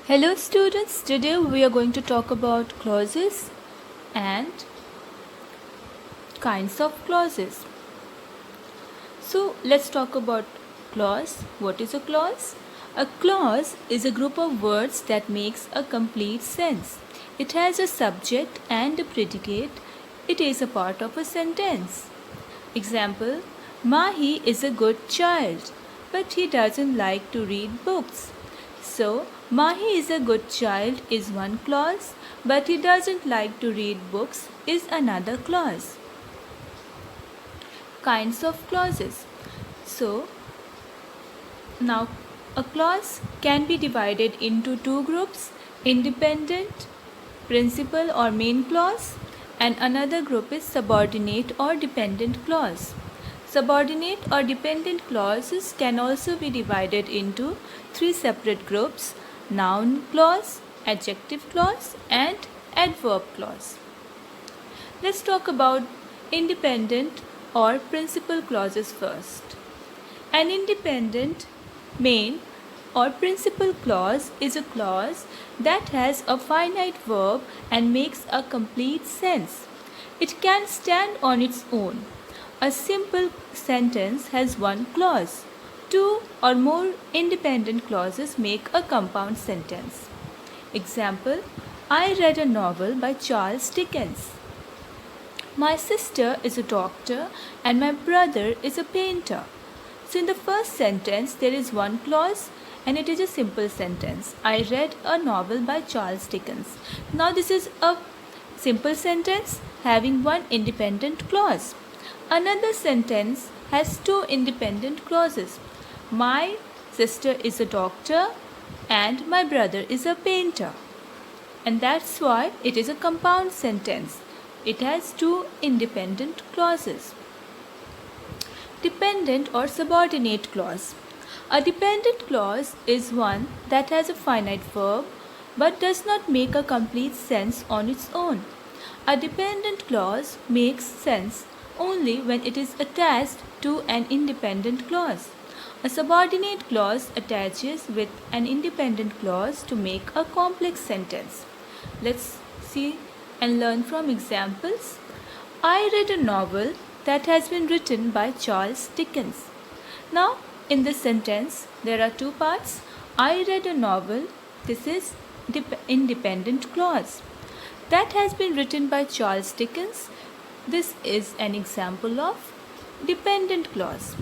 Hello students, today we are going to talk about clauses and kinds of clauses. So let's talk about clause. What is a clause? A clause is a group of words that makes a complete sense. It has a subject and a predicate. It is a part of a sentence. Example, Mahi is a good child, but he doesn't like to read books. So, Mahi is a good child is one clause, but he doesn't like to read books is another clause. Kinds of clauses. So, now a clause can be divided into two groups: independent, principal or main clause, and another group is subordinate or dependent clause. Subordinate or dependent clauses can also be divided into three separate groups: noun clause, adjective clause, and adverb clause. Let's talk about independent or principal clauses first. An independent, main, or principal clause is a clause that has a finite verb and makes a complete sense. It can stand on its own. A simple sentence has one clause. Two or more independent clauses make a compound sentence. Example, I read a novel by Charles Dickens. My sister is a doctor and my brother is a painter. So in the first sentence there is one clause and it is a simple sentence. I read a novel by Charles Dickens. Now this is a simple sentence having one independent clause. Another sentence has two independent clauses. My sister is a doctor and my brother is a painter. And that's why it is a compound sentence. It has two independent clauses. Dependent or subordinate clause. A dependent clause is one that has a finite verb but does not make a complete sense on its own. A dependent clause makes sense only when it is attached to an independent clause. A subordinate clause attaches with an independent clause to make a complex sentence. Let's see and learn from examples. I read a novel that has been written by Charles Dickens. Now, in this sentence, there are two parts. I read a novel. This is independent clause. That has been written by Charles Dickens. This is an example of dependent clause.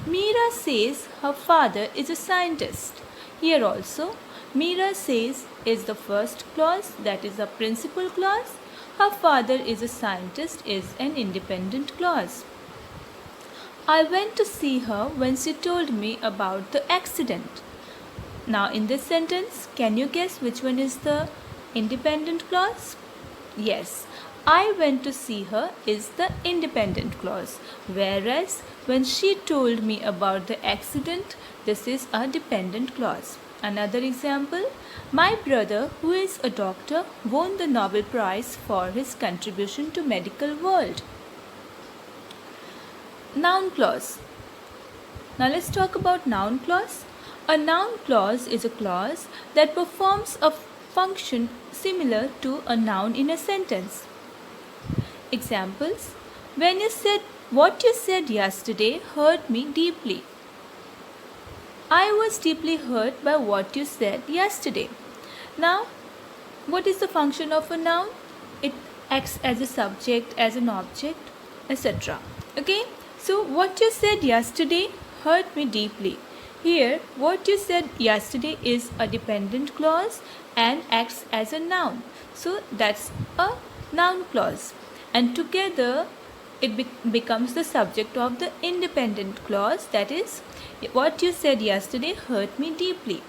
Meera says her father is a scientist. Here also, Meera says is the first clause, that is a principal clause. Her father is a scientist is an independent clause. I went to see her when she told me about the accident. Now in this sentence, can you guess which one is the independent clause? Yes, I went to see her is the independent clause, whereas when she told me about the accident, this is a dependent clause. Another example, my brother, who is a doctor, won the Nobel Prize for his contribution to medical world. Noun clause. Now let's talk about noun clause. A noun clause is a clause that performs a function similar to a noun in a sentence. Examples, when you said what you said yesterday hurt me deeply. I was deeply hurt by what you said yesterday. Now, what is the function of a noun? It acts as a subject, as an object, etc. Okay, so what you said yesterday hurt me deeply. Here, what you said yesterday is a dependent clause and acts as a noun. So that's a noun clause. And together, it becomes the subject of the independent clause, that is, what you said yesterday hurt me deeply.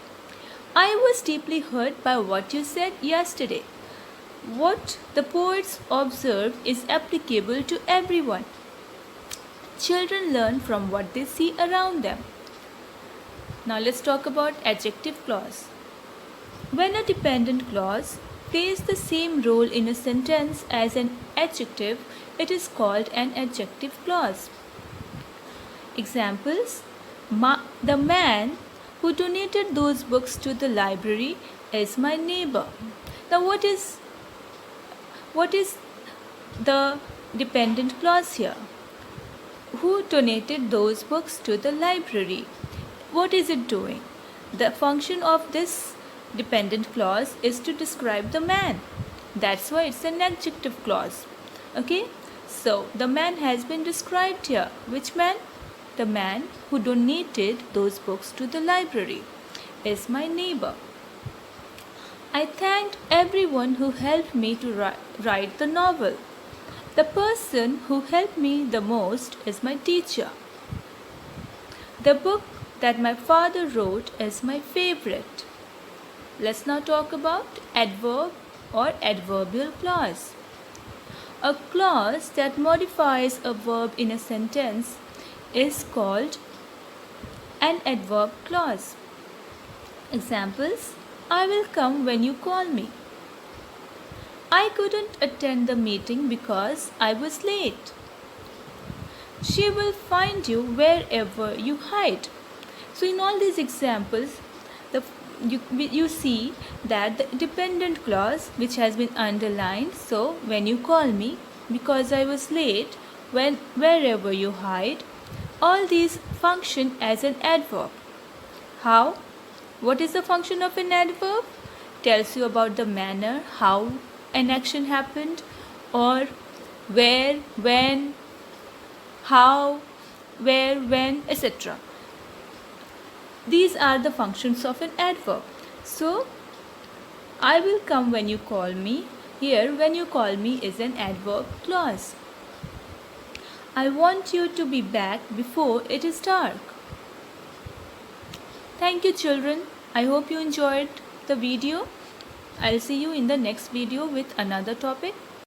I was deeply hurt by what you said yesterday. What the poets observe is applicable to everyone. Children learn from what they see around them. Now let's talk about adjective clause. When a dependent clause plays the same role in a sentence as an adjective, it is called an adjective clause. Examples, the man who donated those books to the library is my neighbor. Now what is the dependent clause here? Who donated those books to the library? What is it doing? The function of this dependent clause is to describe the man. That's why it's an adjective clause. Okay? So the man has been described here. Which man? The man who donated those books to the library is my neighbor. I thanked everyone who helped me to write the novel. The person who helped me the most is my teacher. The book that my father wrote is my favorite. Let's now talk about adverb or adverbial clause. A clause that modifies a verb in a sentence is called an adverb clause. Examples: I will come when you call me. I couldn't attend the meeting because I was late. She will find you wherever you hide. So in all these examples, you see that the dependent clause which has been underlined. So when you call me, because I was late, wherever you hide, all these function as an adverb. How? What is the function of an adverb? Tells you about the manner, how an action happened, or where, when, how, where, when, etc. These are the functions of an adverb. So, I will come when you call me. Here, when you call me is an adverb clause. I want you to be back before it is dark. Thank you, children. I hope you enjoyed the video. I'll see you in the next video with another topic.